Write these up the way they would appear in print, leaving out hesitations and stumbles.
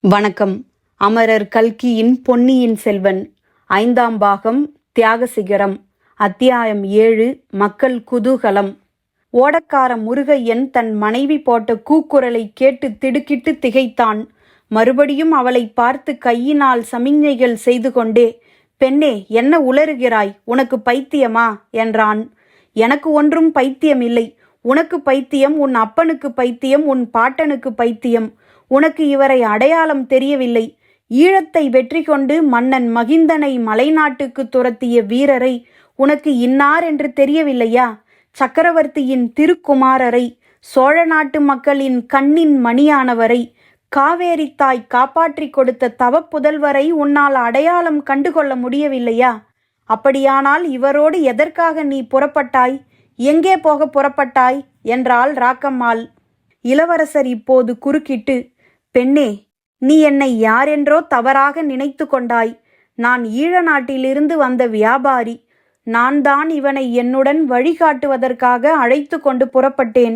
வணக்கம். அமரர் கல்கியின் பொன்னியின் செல்வன் 5ஆம் பாகம் தியாகசிகரம். அத்தியாயம் 7. மக்கள் குதூகலம். ஓடக்கார முருகையன் தன் மனைவி போட்ட கூக்குரலை கேட்டு திடுக்கிட்டு திகைத்தான். மறுபடியும் அவளை பார்த்து கையினால் சமிஞ்ஞைகள் செய்து கொண்டே, "பெண்ணே, என்ன உளறுகிறாய்? உனக்கு பைத்தியமா?" என்றான். "எனக்கு ஒன்றும் பைத்தியமில்லை. உனக்கு பைத்தியம், உன் அப்பனுக்கு பைத்தியம், உன் பாட்டனுக்கு பைத்தியம். உனக்கு இவரை அடையாளம் தெரியவில்லை. ஈழத்தை வெற்றி கொண்டு மன்னன் மகிந்தனை மலைநாட்டுக்கு துரத்திய வீரரை உனக்கு இன்னார் என்று தெரியவில்லையா? சக்கரவர்த்தியின் திருக்குமாரரை, சோழ நாட்டு மக்களின் கண்ணின் மணியானவரை, காவேரி தாய் காப்பாற்றி கொடுத்த தவப்புதல்வரை உன்னால் அடையாளம் கண்டுகொள்ள முடியவில்லையா? அப்படியானால் இவரோடு எதற்காக நீ புறப்பட்டாய்? எங்கே போக புறப்பட்டாய்?" என்றாள் ராக்கம்மாள். இளவரசர் இப்போது குறுக்கிட்டு, "பெண்ணே, நீ என்னை யாரென்றோ தவறாக நினைத்து கொண்டாய். நான் ஈழ நாட்டிலிருந்து வந்த வியாபாரி. நான் தான் இவனை என்னுடன் வழிகாட்டுவதற்காக அழைத்து கொண்டு புறப்பட்டேன்.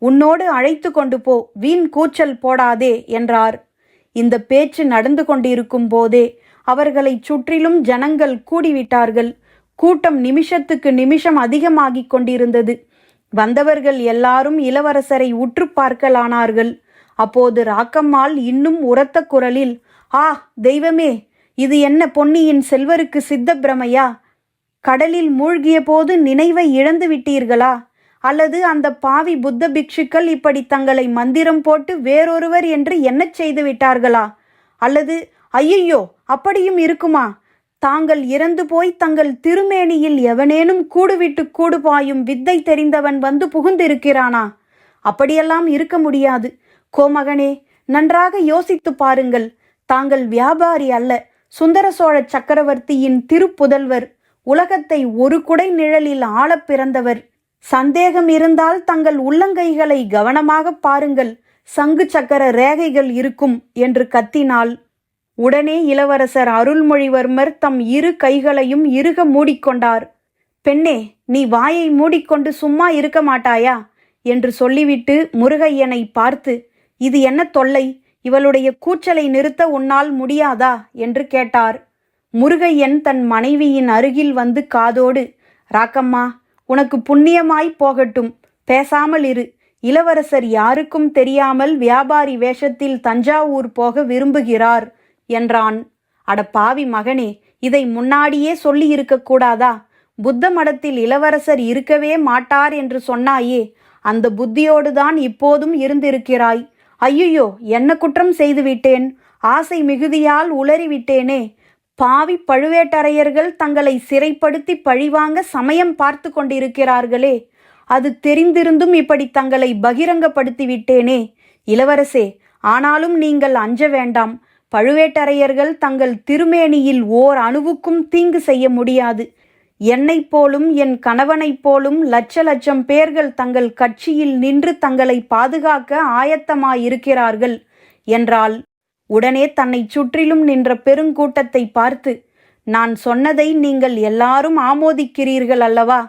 உன்னோடு அழைத்து கொண்டு போ, வீண் கூச்சல் போடாதே" என்றார். இந்த பேச்சு நடந்து கொண்டிருக்கும் போதே அவர்களைச் சுற்றிலும் ஜனங்கள் கூடிவிட்டார்கள். கூட்டம் நிமிஷத்துக்கு நிமிஷம் அதிகமாகிக் கொண்டிருந்தது. வந்தவர்கள் எல்லாரும் இளவரசரை உற்று பார்க்கலானார்கள். அப்போது ராக்கம்மாள் இன்னும் உரத்த குரலில், "ஆ தெய்வமே, இது என்ன பொன்னியின் செல்வருக்கு சித்த பிரமையா? கடலில் மூழ்கிய போது நினைவை இழந்து விட்டீர்களா? அல்லது அந்த பாவி புத்த பிக்ஷுக்கள் இப்படி தங்களை மந்திரம் போட்டு வேறொருவர் என்று எண்ணச் செய்து விட்டார்களா? அல்லது ஐயையோ, அப்படியும் இருக்குமா? தாங்கள் இறந்து போய் தங்கள் திருமேனியில் எவனேனும் கூடுவிட்டு கூடு பாயும் வித்தை தெரிந்தவன் வந்து புகுந்திருக்கிறானா? அப்படியெல்லாம் இருக்க முடியாது. கோமகனே, நன்றாக யோசித்து பாருங்கள். தாங்கள் வியாபாரி அல்ல, சுந்தர சோழ சக்கரவர்த்தியின் திருப்புதல்வர். உலகத்தை ஒரு குடை நிழலில் ஆளப் பிறந்தவர். சந்தேகம் இருந்தால் தங்கள் உள்ளங்கைகளை கவனமாக பாருங்கள். சங்கு சக்கர ரேகைகள் இருக்கும்" என்று கத்தினாள். உடனே இளவரசர் அருள்மொழிவர்மர் தம் இரு கைகளையும் இறுக மூடிக்கொண்டார். "பெண்ணே, நீ வாயை மூடிக்கொண்டு சும்மா இருக்க மாட்டாயா?" என்று சொல்லிவிட்டு முருகையனை பார்த்து, "இது என்ன தொல்லை? இவளுடைய கூச்சலை நிறுத்த உன்னால் முடியாதா?" என்று கேட்டார். முருகையன் தன் மனைவியின் அருகில் வந்து காதோடு, "ராக்கம்மா, உனக்கு புண்ணியமாய் போகட்டும். பேசாமல் இரு. இளவரசர் யாருக்கும் தெரியாமல் வியாபாரி வேஷத்தில் தஞ்சாவூர் போக விரும்புகிறார்" என்றான். "அட பாவி மகனே, இதை முன்னாடியே சொல்லி இருக்க கூடாதா? புத்த மடத்தில் இளவரசர் இருக்கவே மாட்டார் என்று சொன்னாயே, அந்த புத்தியோடுதான் இப்போதும் இருந்திருக்கிறாய். ஐயோ, என்ன குற்றம் செய்துவிட்டேன்? ஆசை மிகுதியால் உளறிவிட்டேனே. பாவி பழுவேட்டரையர்கள் தங்களை சிறைப்படுத்தி பழிவாங்க சமயம் பார்த்து கொண்டிருக்கிறார்களே. அது தெரிந்திருந்தும் இப்படி தங்களை பகிரங்கப்படுத்தி விட்டேனே. இளவரசே, ஆனாலும் நீங்கள் அஞ்ச வேண்டாம். பழுவேட்டரையர்கள் தங்கள் திருமேனியில் ஓர் அணுவுக்கும் தீங்கு செய்ய முடியாது. என்னைப் போலும் என் கணவனைப் போலும் லட்ச லட்சம் பேர்கள் தங்கள் கட்சியில் நின்று தங்களை பாதுகாக்க ஆயத்தமாயிருக்கிறார்கள்" என்றாள். உடனே தன்னை சுற்றிலும் நின்ற பெருங்கூட்டத்தை பார்த்து, "நான் சொன்னதை நீங்கள் எல்லாரும் ஆமோதிக்கிறீர்கள் அல்லவா?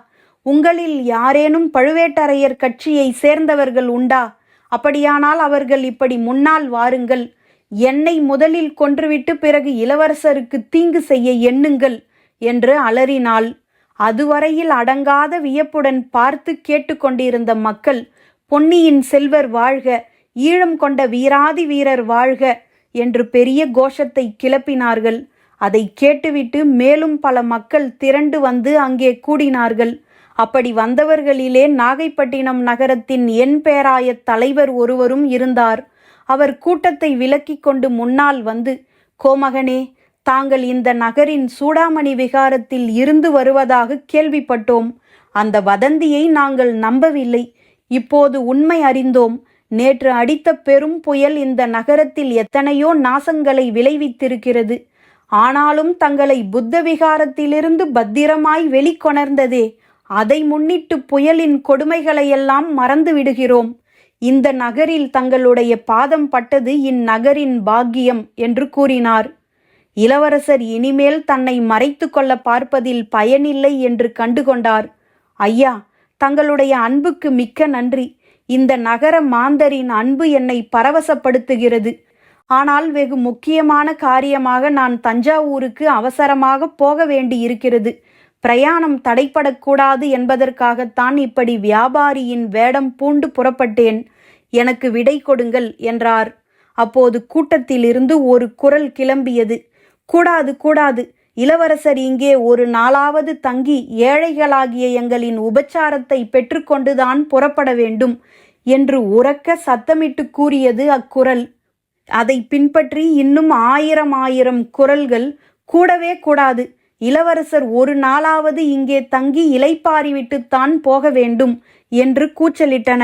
உங்களில் யாரேனும் பழுவேட்டரையர் கட்சியை சேர்ந்தவர்கள் உண்டா? அப்படியானால் அவர்கள் இப்படி முன்னால் வாருங்கள். என்னை முதலில் கொன்றுவிட்டு பிறகு இளவரசருக்கு தீங்கு செய்ய எண்ணுங்கள்" என்று அலறினாள். அதுவரையில் அடங்காத வியப்புடன் பார்த்து கேட்டுக்கொண்டிருந்த மக்கள், "பொன்னியின் செல்வர் வாழ்க, ஈழம் கொண்ட வீராதி வீரர் வாழ்க" என்று பெரிய கோஷத்தை கிளப்பினார்கள். அதை கேட்டுவிட்டு மேலும் பல மக்கள் திரண்டு வந்து அங்கே கூடினார்கள். அப்படி வந்தவர்களிலே நாகைப்பட்டினம் நகரத்தின் என் பேராய தலைவர் ஒருவரும் இருந்தார். அவர் கூட்டத்தை விலக்கிக் கொண்டு முன்னால் வந்து, "கோமகனே, தாங்கள் இந்த நகரின் சூடாமணி விகாரத்தில் இருந்து வருவதாக கேள்விப்பட்டோம். அந்த வதந்தியை நாங்கள் நம்பவில்லை. இப்போது உண்மை அறிந்தோம். நேற்று அடித்த பெரும் புயல் இந்த நகரத்தில் எத்தனையோ நாசங்களை விளைவித்திருக்கிறது. ஆனாலும் தங்களை புத்த விகாரத்திலிருந்து பத்திரமாய் வெளிக்கொணர்ந்ததே, அதை முன்னிட்டு புயலின் கொடுமைகளையெல்லாம் மறந்து விடுகிறோம். இந்த நகரில் தங்களுடைய பாதம் பட்டது இந்நகரின் பாக்கியம்" என்று கூறினார். இளவரசர் இனிமேல் தன்னை மறைத்து கொள்ள பார்ப்பதில் பயனில்லை என்று கண்டுகொண்டார். "ஐயா, தங்களுடைய அன்புக்கு மிக்க நன்றி. இந்த நகர மாந்தரின் அன்பு என்னை பரவசப்படுத்துகிறது. ஆனால் வெகு முக்கியமான காரியமாக நான் தஞ்சாவூருக்கு அவசரமாக போக வேண்டியிருக்கிறது. பிரயாணம் தடைப்படக்கூடாது என்பதற்காகத்தான் இப்படி வியாபாரியின் வேடம் பூண்டு புறப்பட்டேன். எனக்கு விடை கொடுங்கள் என்றார். அப்போது கூட்டத்திலிருந்து ஒரு குரல் கிளம்பியது. கூடாது கூடாது, இளவரசர் இங்கே ஒரு நாளாவது தங்கி ஏழைகளாகிய எங்களின் உபச்சாரத்தை பெற்றுக்கொண்டுதான் புறப்பட வேண்டும் என்று உரக்க சத்தமிட்டு கூறியது அக்குரல். அதை பின்பற்றி இன்னும் ஆயிரம் குரல்கள் கூடவே கூடாது, இளவரசர் ஒரு நாளாவது இங்கே தங்கி இளைப்பாறிவிட்டுத்தான் போக வேண்டும் என்று கூச்சலிட்டன.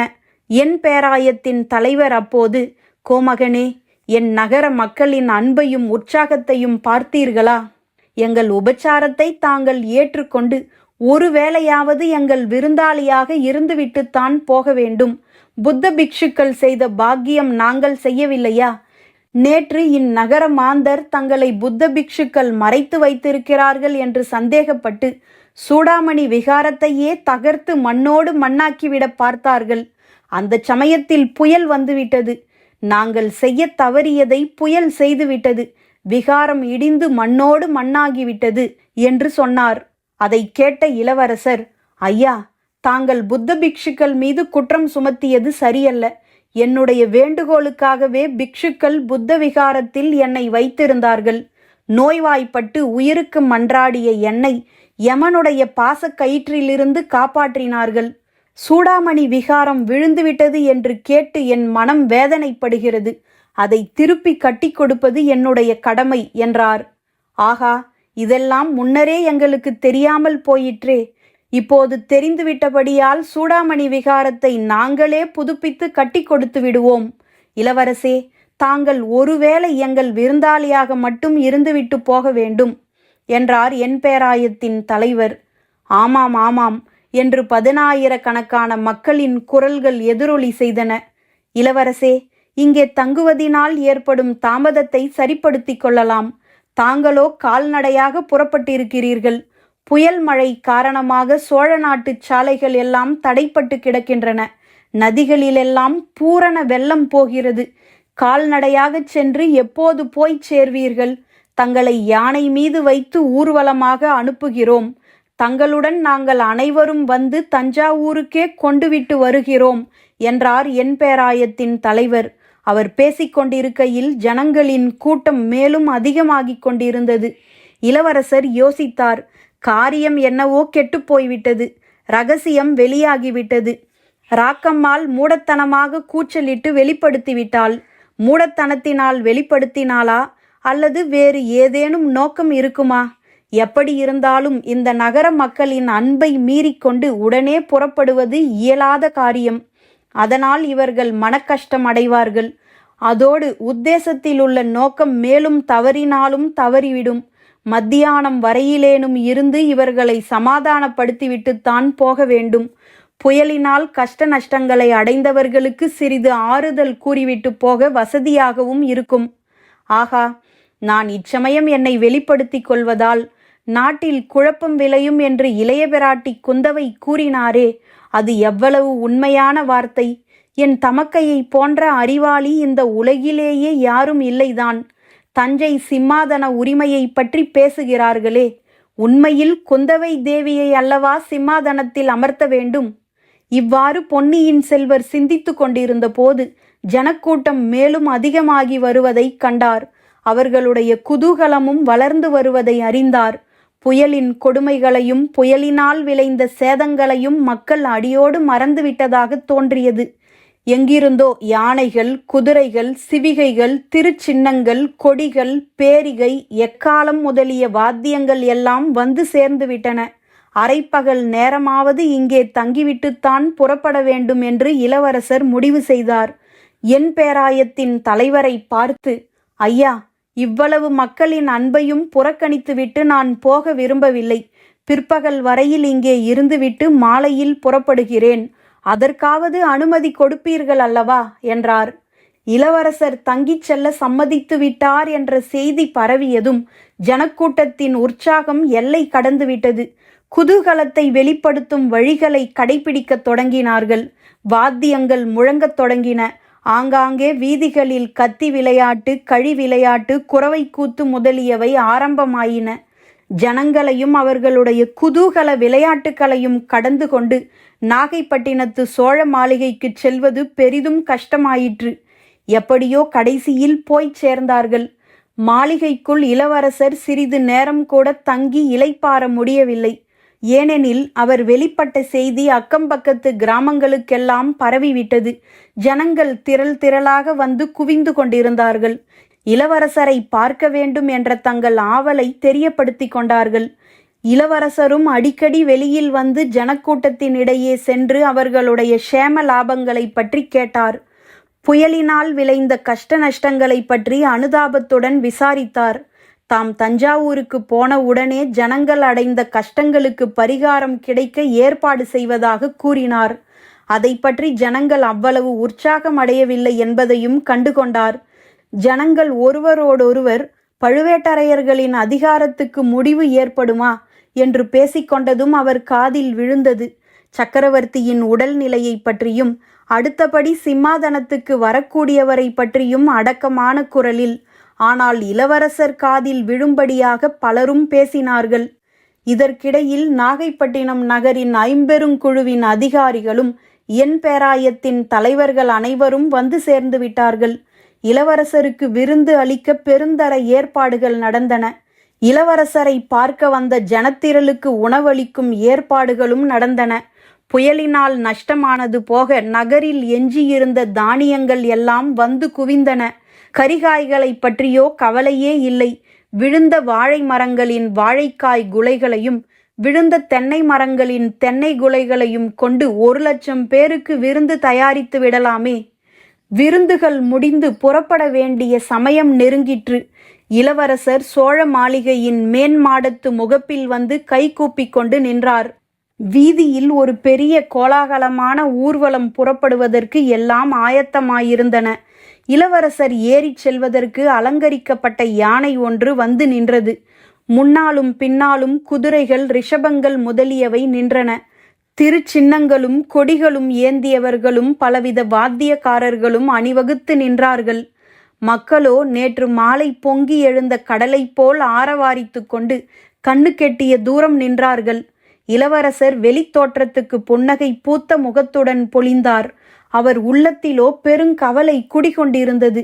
என் பேராயத்தின் தலைவர் அப்போது, கோமகனே, என் நகர மக்களின் அன்பையும் உற்சாகத்தையும் பார்த்தீர்களா? எங்கள் உபச்சாரத்தை தாங்கள் ஏற்றுக்கொண்டு ஒருவேளையாவது எங்கள் விருந்தாளியாக இருந்துவிட்டுத்தான் போக வேண்டும். புத்த பிக்ஷுக்கள் செய்த பாக்கியம் நாங்கள் செய்யவில்லையா? நேற்று இந்நகர மாந்தர் தங்களை புத்த பிக்ஷுக்கள் மறைத்து வைத்திருக்கிறார்கள் என்று சந்தேகப்பட்டு சூடாமணி விகாரத்தையே தகர்த்து மண்ணோடு மண்ணாக்கிவிட பார்த்தார்கள். அந்த சமயத்தில் புயல் வந்துவிட்டது. நாங்கள் செய்ய தவறியதை புயல் செய்துவிட்டது. விகாரம் இடிந்து மண்ணோடு மண்ணாகிவிட்டது என்று சொன்னார். அதை கேட்ட இளவரசர், ஐயா, தாங்கள் புத்த பிக்ஷுக்கள் மீது குற்றம் சுமத்தியது சரியல்ல. என்னுடைய வேண்டுகோளுக்காகவே பிக்ஷுக்கள் புத்த விகாரத்தில் என்னை வைத்திருந்தார்கள். நோய்வாய்ப்பட்டு உயிருக்கு மன்றாடிய என்னை யமனுடைய பாசக்கயிற்றிலிருந்து காப்பாற்றினார்கள். சூடாமணி விகாரம் விழுந்துவிட்டது என்று கேட்டு என் மனம் வேதனைப்படுகிறது. அதை திருப்பி கட்டி கொடுப்பது என்னுடைய கடமை என்றார். ஆகா, இதெல்லாம் முன்னரே எங்களுக்கு தெரியாமல் போயிற்றே. இப்போது தெரிந்துவிட்டபடியால் சூடாமணி விகாரத்தை நாங்களே புதுப்பித்து கட்டி கொடுத்து விடுவோம். இளவரசே, தாங்கள் ஒருவேளை எங்கள் விருந்தாளியாக மட்டும் இருந்துவிட்டு போக வேண்டும் என்றார் என் பேராயத்தின் தலைவர். ஆமாம் ஆமாம் என்று 10,000கணக்கான மக்களின் குரல்கள் எதிரொலி செய்தன. இளவரசே, இங்கே தங்குவதினால் ஏற்படும் தாமதத்தை சரிப்படுத்திக் கொள்ளலாம். தாங்களோ கால்நடையாக புறப்பட்டிருக்கிறீர்கள். புயல் மழை காரணமாக சோழ நாட்டு சாலைகள் எல்லாம் தடைப்பட்டு கிடக்கின்றன. நதிகளிலெல்லாம் பூரண வெள்ளம் போகிறது. கால்நடையாக சென்று எப்போது போய் சேர்வீர்கள்? தங்களை யானை மீது வைத்து ஊர்வலமாக அனுப்புகிறோம். தங்களுடன் நாங்கள் அனைவரும் வந்து தஞ்சாவூருக்கே கொண்டுவிட்டு வருகிறோம் என்றார் என் பேராயத்தின் தலைவர். அவர் பேசிக்கொண்டிருக்கையில் ஜனங்களின் கூட்டம் மேலும் அதிகமாகிக் கொண்டிருந்தது. இளவரசர் யோசித்தார். காரியம் என்னவோ கெட்டுப்போய்விட்டது. ரகசியம் வெளியாகிவிட்டது. ராக்கம்மாள் மூடத்தனமாக கூச்சலிட்டு வெளிப்படுத்திவிட்டாள். மூடத்தனத்தினால் வெளிப்படுத்தினாளா அல்லது வேறு ஏதேனும் நோக்கம் இருக்குமா? எப்படி இருந்தாலும் இந்த நகர மக்களின் அன்பை மீறிக்கொண்டு உடனே புறப்படுவது இயலாத காரியம். அதனால் இவர்கள் மனக்கஷ்டம் அடைவார்கள். அதோடு உத்தேசத்தில் உள்ள நோக்கம் மேலும் தவறினாலும் தவறிவிடும். மத்தியானம் வரையிலேனும் இருந்து இவர்களை சமாதானப்படுத்திவிட்டுத்தான் போக வேண்டும். புயலினால் கஷ்ட நஷ்டங்களை அடைந்தவர்களுக்கு சிறிது ஆறுதல் கூறிவிட்டு போக வசதியாகவும் இருக்கும். ஆகா, நான் இச்சமயம் என்னை வெளிப்படுத்திக் கொள்வதால் நாட்டில் குழப்பம் விளையும் என்று இளைய பிராட்டி குந்தவை கூறினாரே, அது எவ்வளவு உண்மையான வார்த்தை! என் தமக்கையை போன்ற அறிவாளி இந்த உலகிலேயே யாரும் இல்லைதான். தஞ்சை சிம்மாதன உரிமையை பற்றி பேசுகிறார்களே, உண்மையில் குந்தவை தேவியை அல்லவா சிம்மாதனத்தில் அமர்த்த வேண்டும்? இவ்வாறு பொன்னியின் செல்வர் சிந்தித்து கொண்டிருந்த போது ஜனக்கூட்டம் மேலும் அதிகமாகி வருவதை கண்டார். அவர்களுடைய குதூகலமும் வளர்ந்து வருவதை அறிந்தார். புயலின் கொடுமைகளையும் புயலினால் விளைந்த சேதங்களையும் மக்கள் அடியோடு மறந்துவிட்டதாக தோன்றியது. எங்கிருந்தோ யானைகள், குதிரைகள், சிவிகைகள், திருச்சின்னங்கள், கொடிகள், பேரிகை, எக்காலம் முதலிய வாத்தியங்கள் எல்லாம் வந்து சேர்ந்து விட்டன. அரைப்பகல் நேரமாவது இங்கே தங்கிவிட்டுத்தான் புறப்பட வேண்டும் என்று இளவரசர் முடிவு செய்தார். என் பேராயத்தின் தலைவரை பார்த்து, ஐயா, இவ்வளவு மக்களின் அன்பையும் புறக்கணித்துவிட்டு நான் போக விரும்பவில்லை. பிற்பகல் வரையில் இங்கே இருந்துவிட்டு மாலையில் புறப்படுகிறேன். அதற்காவது அனுமதி கொடுப்பீர்கள் அல்லவா என்றார். இளவரசர் தங்கிச் செல்ல சம்மதித்து விட்டார் என்ற செய்தி பரவியதும் ஜனக்கூட்டத்தின் உற்சாகம் எல்லை கடந்துவிட்டது. குதூகலத்தை வெளிப்படுத்தும் வழிகளை கடைபிடிக்கத் தொடங்கினார்கள். வாத்தியங்கள் முழங்கத் தொடங்கின. ஆங்காங்கே வீதிகளில் கத்தி விளையாட்டு, கழி விளையாட்டு, குரவை கூத்து முதலியவை ஆரம்பமாயின. ஜனங்களையும் அவர்களுடைய குதூகல விளையாட்டுகளையும் கடந்து கொண்டு நாகைப்பட்டினத்து சோழ மாளிகைக்குச் செல்வது பெரிதும் கஷ்டமாயிற்று. எப்படியோ கடைசியில் போய்ச் சேர்ந்தார்கள். மாளிகைக்குள் இளவரசர் சிறிது நேரம் கூட தங்கி இளைப்பாற முடியவில்லை. ஏனெனில் அவர் வெளிப்பட்ட செய்தி அக்கம்பக்கத்து கிராமங்களுக்கெல்லாம் பரவிவிட்டது. ஜனங்கள் திரள் திரளாக வந்து குவிந்து கொண்டிருந்தார்கள். இளவரசரை பார்க்க வேண்டும் என்ற தங்கள் ஆவலை தெரியப்படுத்தி கொண்டார்கள். இளவரசரும் அடிக்கடி வெளியில் வந்து ஜனக்கூட்டத்தினிடையே சென்று அவர்களுடைய க்ஷேம லாபங்களை பற்றி கேட்டார். புயலினால் விளைந்த கஷ்ட நஷ்டங்களை பற்றி அனுதாபத்துடன் விசாரித்தார். தாம் தஞ்சாவூருக்கு போன உடனே ஜனங்கள் அடைந்த கஷ்டங்களுக்கு பரிகாரம் கிடைக்க ஏற்பாடு செய்வதாக கூறினார். அதை பற்றி ஜனங்கள் அவ்வளவு உற்சாகம் அடையவில்லை என்பதையும் கண்டுகொண்டார். ஜனங்கள் ஒருவரோடொருவர் பழுவேட்டரையர்களின் அதிகாரத்துக்கு முடிவு ஏற்படுமா என்று பேசிக்கொண்டதும் அவர் காதில் விழுந்தது. சக்கரவர்த்தியின் உடல்நிலையை பற்றியும் அடுத்தபடி சிம்மாதனத்துக்கு வரக்கூடியவரை பற்றியும் அடக்கமான குரலில், ஆனால் இளவரசர் காதில் விழும்படியாக பலரும் பேசினார்கள். இதற்கிடையில் நாகைப்பட்டினம் நகரின் ஐம்பெருங்குழுவின் அதிகாரிகளும் என் பேராயத்தின் தலைவர்கள் அனைவரும் வந்து சேர்ந்து விட்டார்கள். இளவரசருக்கு விருந்து அளிக்க பெருந்தர ஏற்பாடுகள் நடந்தன. இளவரசரை பார்க்க வந்த ஜனத்திரளுக்கு உணவளிக்கும் ஏற்பாடுகளும் நடந்தன. புயலினால் நஷ்டமானது போக நகரில் எஞ்சியிருந்த தானியங்கள் எல்லாம் வந்து குவிந்தன. கரிகாய்களை பற்றியோ கவலையே இல்லை. விழுந்த வாழை மரங்களின் வாழைக்காய் குலைகளையும் விழுந்த தென்னை மரங்களின் தென்னை குலைகளையும் கொண்டு 1,00,000 பேருக்கு விருந்து தயாரித்து விடலாமே. விருந்துகள் முடிந்து புறப்பட வேண்டிய சமயம் நெருங்கிற்று. இளவரசர் சோழ மாளிகையின் மேன்மாடத்து முகப்பில் வந்து கைகூப்பிக் கொண்டு நின்றார். வீதியில் ஒரு பெரிய கோலாகலமான ஊர்வலம் புறப்படுவதற்கு எல்லாம் ஆயத்தமாயிருந்தன. இளவரசர் ஏறிச் செல்வதற்கு அலங்கரிக்கப்பட்ட யானை ஒன்று வந்து நின்றது. முன்னாலும் பின்னாலும் குதிரைகள், ரிஷபங்கள் முதலியவை நின்றன. திருச்சின்னங்களும் கொடிகளும் ஏந்தியவர்களும் பலவித வாத்தியக்காரர்களும் அணிவகுத்து நின்றார்கள். மக்களோ நேற்று மாலை பொங்கி எழுந்த கடலை போல் ஆரவாரித்து கொண்டு கண்ணு கெட்டிய தூரம் நின்றார்கள். இளவரசர் வெளித்தோற்றத்துக்கு புன்னகை பூத்த முகத்துடன் பொழிந்தார். அவர் உள்ளத்திலோ பெருங்கவலை குடிகொண்டிருந்தது.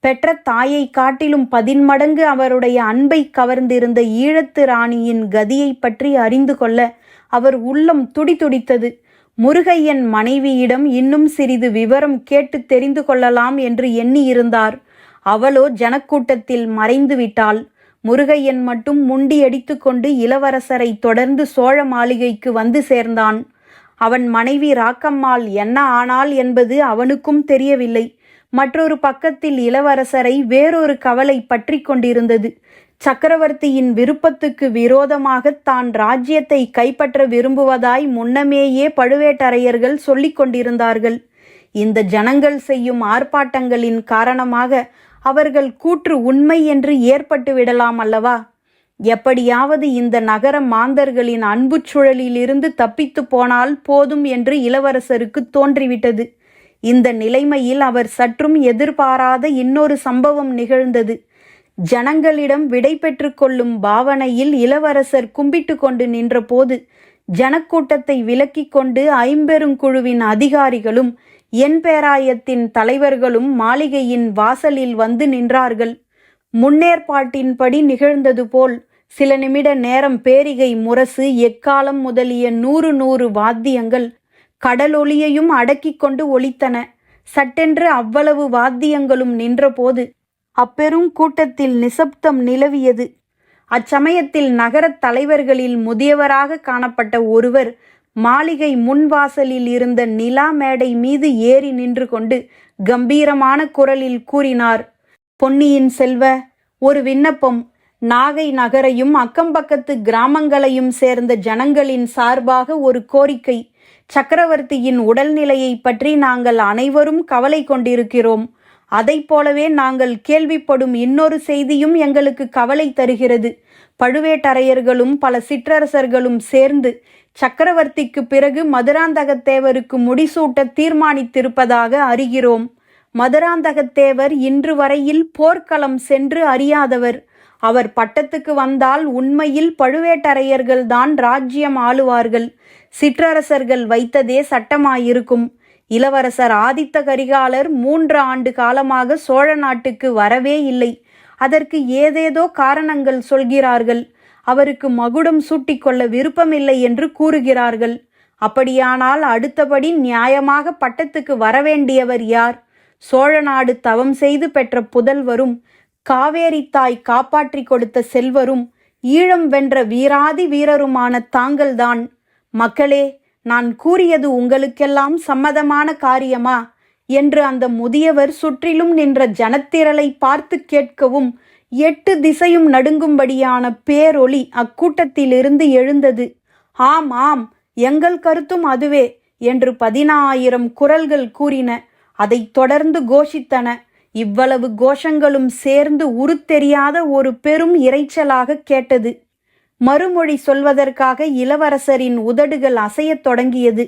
பெற்ற தாயை காட்டிலும் 10 மடங்கு அவருடைய அன்பை கவர்ந்திருந்த ஈழத்து ராணியின் கதியை பற்றி அறிந்து கொள்ள அவர் உள்ளம் துடிதுடித்தது. முருகையன் மனைவியிடம் இன்னும் சிறிது விவரம் கேட்டு தெரிந்து கொள்ளலாம் என்று எண்ணியிருந்தார். அவளோ ஜனக்கூட்டத்தில் மறைந்து விட்டாள். முருகையன் மட்டும் முண்டியடித்து கொண்டு இளவரசரை தொடர்ந்து சோழ மாளிகைக்கு வந்து சேர்ந்தான். அவன் மனைவி ராக்கம்மாள் என்ன ஆனாள் என்பது அவனுக்கும் தெரியவில்லை. மற்றொரு பக்கத்தில் இளவரசரை வேறொரு கவலை பற்றி கொண்டிருந்தது. சக்கரவர்த்தியின் விருப்பத்துக்கு விரோதமாக தான் ராஜ்யத்தை கைப்பற்ற விரும்புவதாய் முன்னமேயே பழுவேட்டரையர்கள் சொல்லிக் கொண்டிருந்தார்கள். இந்த ஜனங்கள் செய்யும் ஆர்ப்பாட்டங்களின் காரணமாக அவர்கள் கூற்று உண்மை என்று ஏற்பட்டு விடலாம் அல்லவா? எப்படியாவது இந்த நகர மாந்தர்களின் அன்பு சுழலிலிருந்து தப்பித்து போனால் போதும் என்று இளவரசருக்கு தோன்றிவிட்டது. இந்த நிலைமையில் அவர் சற்றும் எதிர்பாராத இன்னொரு சம்பவம் நிகழ்ந்தது. ஜனங்களிடம் விடை பெற்று கொள்ளும் பாவனையில் இளவரசர் கும்பிட்டு கொண்டு நின்றபோது ஜனக்கூட்டத்தை விலக்கிக் கொண்டு ஐம்பெருங்குழுவின் அதிகாரிகளும் என் பேராயத்தின் தலைவர்களும் மாளிகையின் வாசலில் வந்து நின்றார்கள். முன்னேற்பாட்டின்படி நிகழ்ந்தது போல் சில நிமிட நேரம் பேரிகை முரசு, எக்காலம் முதலிய 100 வாத்தியங்கள் கடலொலியையும் அடக்கிக் கொண்டு ஒலித்தன. சட்டென்று அவ்வளவு வாத்தியங்களும் நின்றபோது அப்பெரும் கூட்டத்தில் நிசப்தம் நிலவியது. அச்சமயத்தில் நகரத் தலைவர்களில் முதியவராக காணப்பட்ட ஒருவர் மாளிகை முன்வாசலில் இருந்த நிலா மேடை மீது ஏறி நின்று கொண்டு கம்பீரமான குரலில் கூறினார். பொன்னியின் செல்வ, ஒரு விண்ணப்பம். நாகை நகரையும் அக்கம்பக்கத்து கிராமங்களையும் சேர்ந்த ஜனங்களின் சார்பாக ஒரு கோரிக்கை. சக்கரவர்த்தியின் உடல்நிலையை பற்றி நாங்கள் அனைவரும் கவலை கொண்டிருக்கிறோம். அதை போலவே நாங்கள் கேள்விப்படும் இன்னொரு செய்தியும் எங்களுக்கு கவலை தருகிறது. பழுவேட்டரையர்களும் பல சிற்றரசர்களும் சேர்ந்து சக்கரவர்த்திக்கு பிறகு மதுராந்தகத்தேவருக்கு முடிசூட்ட தீர்மானித்திருப்பதாக அறிகிறோம். மதுராந்தகத்தேவர் இன்று வரையில் போர்க்களம் சென்று அறியாதவர். அவர் பட்டத்துக்கு வந்தால் உண்மையில் பழுவேட்டரையர்கள்தான் ராஜ்யம் ஆளுவார்கள். சிற்றரசர்கள் வைத்ததே சட்டமாயிருக்கும். இளவரசர் ஆதித்த கரிகாலர் 3 ஆண்டு காலமாக சோழ நாட்டுக்கு வரவே இல்லை. அதற்கு ஏதேதோ காரணங்கள் சொல்கிறார்கள். அவருக்கு மகுடம் சூட்டிக்கொள்ள விருப்பமில்லை என்று கூறுகிறார்கள். அப்படியானால் அடுத்தபடி நியாயமாக பட்டத்துக்கு வரவேண்டியவர் யார்? சோழ நாடு தவம் செய்து பெற்ற புதல்வரும், காவேரி தாய் காப்பாற்றி கொடுத்த செல்வரும், ஈழம் வென்ற வீராதி வீரருமான தாங்கள்தான். மக்களே, நான் கூறியது உங்களுக்கெல்லாம் சம்மதமான காரியமா என்று அந்த முதியவர் சுற்றிலும் நின்ற ஜனத்திரளை பார்த்து கேட்கவும் 8 திசையும் நடுங்கும்படியான பேரொளி அக்கூட்டத்திலிருந்து எழுந்தது. ஆம் ஆம், எங்கள் கருத்தும் அதுவே என்று 10,000 குரல்கள் கூறின. அதைத் தொடர்ந்து கோஷித்தன. இவ்வளவு கோஷங்களும் சேர்ந்து உருத்தெரியாத ஒரு பெரும் இரைச்சலாக கேட்டது. மறுமொழி சொல்வதற்காக இளவரசரின் உதடுகள் அசையத் தொடங்கியது.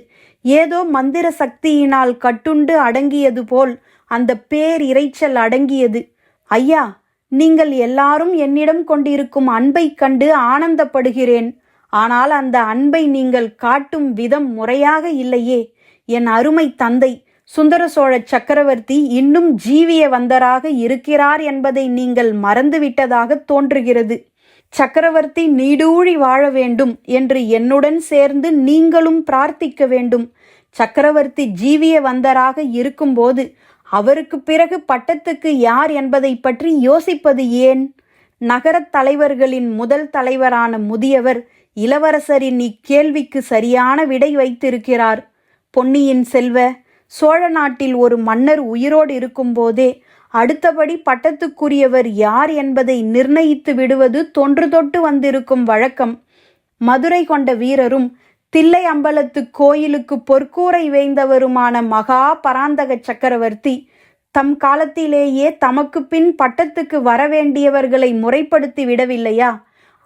ஏதோ மந்திர சக்தியினால் கட்டுண்டு அடங்கியது போல் அந்த பேரிரைச்சல் அடங்கியது. ஐயா, நீங்கள் எல்லாரும் என்னிடம் கொண்டிருக்கும் அன்பை கண்டு ஆனந்தப்படுகிறேன். ஆனால் அந்த அன்பை நீங்கள் காட்டும் விதம் முறையாக இல்லையே. என் அருமை தந்தை சுந்தர சோழ சக்கரவர்த்தி இன்னும் ஜீவியவந்தராக இருக்கிறார் என்பதை நீங்கள் மறந்துவிட்டதாக தோன்றுகிறது. சக்கரவர்த்தி நீடூழி வாழ வேண்டும் என்று என்னுடன் சேர்ந்து நீங்களும் பிரார்த்திக்க வேண்டும். சக்கரவர்த்தி ஜீவியவந்தராக இருக்கும்போது அவருக்கு பிறகு பட்டத்துக்கு யார் என்பதை பற்றி யோசிப்பது ஏன்? நகரத் தலைவர்களின் முதல் தலைவரான முதியவர் இளவரசரின் இக்கேள்விக்கு சரியான விடை வைத்திருக்கிறார். பொன்னியின் செல்வ, சோழ நாட்டில் ஒரு மன்னர் உயிரோடு இருக்கும்போதே அடுத்தபடி பட்டத்துக்குரியவர் யார் என்பதை நிர்ணயித்து விடுவது தொன்று தொட்டு வந்திருக்கும் வழக்கம். மதுரை கொண்ட வீரரும் தில்லை அம்பலத்து கோயிலுக்கு பொற்கூரை வேய்ந்தவருமான மகா பராந்தக சக்கரவர்த்தி தம் காலத்திலேயே தமக்கு பின் பட்டத்துக்கு வரவேண்டியவர்களை முறைப்படுத்தி விடவில்லையா?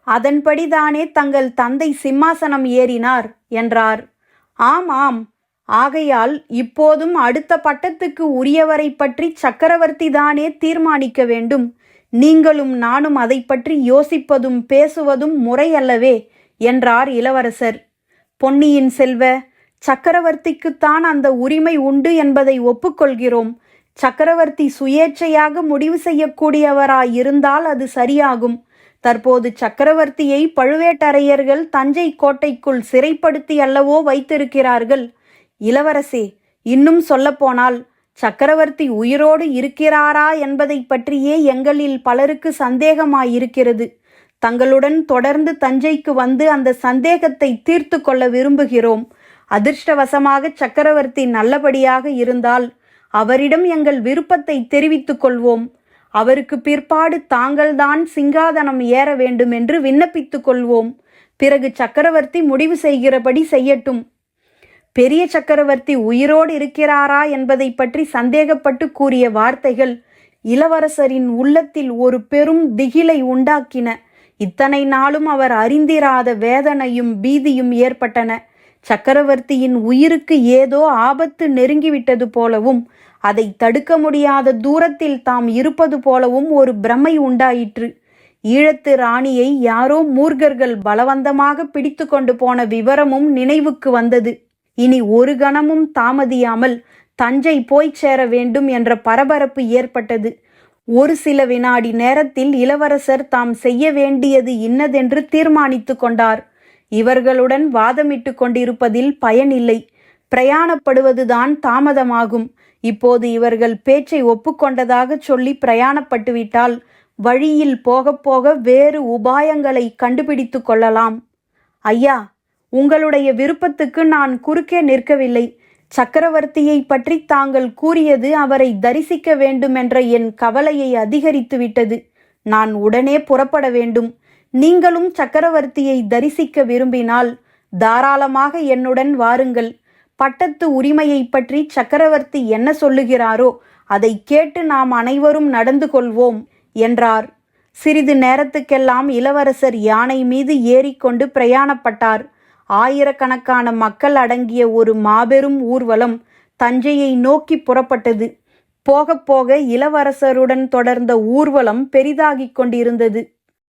அதன்படிதானே தங்கள் தந்தை சிம்மாசனம் ஏறினார் என்றார். ஆம் ஆம், ஆகையால் இப்போதும் அடுத்த பட்டத்துக்கு உரியவரை பற்றி சக்கரவர்த்தி தானே தீர்மானிக்க வேண்டும். நீங்களும் நானும் அதை பற்றி யோசிப்பதும் பேசுவதும் முறையல்லவே என்றார் இளவரசர். பொன்னியின் செல்வ, சக்கரவர்த்திக்குத்தான் அந்த உரிமை உண்டு என்பதை ஒப்புக்கொள்கிறோம். சக்கரவர்த்தி சுயேட்சையாக முடிவு செய்யக்கூடியவராயிருந்தால் அது சரியாகும். தற்போது சக்கரவர்த்தியை பழுவேட்டரையர்கள் தஞ்சை கோட்டைக்குள் சிறைப்படுத்தி அல்லவோ வைத்திருக்கிறார்கள். இளவரசே, இன்னும் சொல்லப்போனால் சக்கரவர்த்தி உயிரோடு இருக்கிறாரா என்பதை பற்றியே எங்களில் பலருக்கு சந்தேகமாயிருக்கிறது. தங்களுடன் தொடர்ந்து தஞ்சைக்கு வந்து அந்த சந்தேகத்தை தீர்த்து கொள்ள விரும்புகிறோம். அதிர்ஷ்டவசமாக சக்கரவர்த்தி நல்லபடியாக இருந்தால் அவரிடம் எங்கள் விருப்பத்தை தெரிவித்துக் கொள்வோம். அவருக்கு பிற்பாடு தாங்கள்தான் சிங்காதனம் ஏற வேண்டும் என்று விண்ணப்பித்துக் கொள்வோம். பிறகு சக்கரவர்த்தி முடிவு செய்கிறபடி செய்யட்டும். பெரிய சக்கரவர்த்தி உயிரோடு இருக்கிறாரா என்பதை பற்றி சந்தேகப்பட்டு கூறிய வார்த்தைகள் இளவரசரின் உள்ளத்தில் ஒரு பெரும் திகிலை உண்டாக்கின. இத்தனை நாளும் அவர் அறிந்திராத வேதனையும் பீதியும் ஏற்பட்டன. சக்கரவர்த்தியின் உயிருக்கு ஏதோ ஆபத்து நெருங்கிவிட்டது போலவும், அதை தடுக்க முடியாத தூரத்தில் தாம் இருப்பது போலவும் ஒரு பிரமை உண்டாயிற்று. ஈழத்து ராணியை யாரோ மூர்க்கர்கள் பலவந்தமாக பிடித்து கொண்டு போன விவரமும் நினைவுக்கு வந்தது. இனி ஒரு கணமும் தாமதியாமல் தஞ்சை போய் சேர வேண்டும் என்ற பரபரப்பு ஏற்பட்டது. ஒரு சில வினாடி நேரத்தில் இளவரசர் தாம் செய்ய வேண்டியது இன்னதென்று தீர்மானித்து கொண்டார். இவர்களுடன் வாதமிட்டு கொண்டிருப்பதில் பயனில்லை. பிரயாணப்படுவதுதான் தாமதமாகும். இப்போது இவர்கள் பேச்சை ஒப்புக்கொண்டதாக சொல்லி பிரயாணப்பட்டுவிட்டால் வழியில் போக போக வேறு உபாயங்களை கண்டுபிடித்து கொள்ளலாம். ஐயா, உங்களுடைய விருப்பத்துக்கு நான் குறுக்கே நிற்கவில்லை. சக்கரவர்த்தியை பற்றி தாங்கள் கூறியது அவரை தரிசிக்க வேண்டுமென்ற என் கவலையை அதிகரித்துவிட்டது. நான் உடனே புறப்பட வேண்டும். நீங்களும் சக்கரவர்த்தியை தரிசிக்க விரும்பினால் தாராளமாக என்னுடன் வாருங்கள். பட்டத்து உரிமையை பற்றி சக்கரவர்த்தி என்ன சொல்லுகிறாரோ அதை கேட்டு நாம் அனைவரும் நடந்து கொள்வோம் என்றார். சிறிது நேரத்துக்கெல்லாம் இளவரசர் யானை மீது ஏறிக்கொண்டு பிரயாணப்பட்டார். ஆயிரக்கணக்கான மக்கள் அடங்கிய ஒரு மாபெரும் ஊர்வலம் தஞ்சையை நோக்கி புறப்பட்டது. போகப் போக இளவரசருடன் தொடர்ந்த ஊர்வலம் பெரிதாகிக் கொண்டிருந்தது.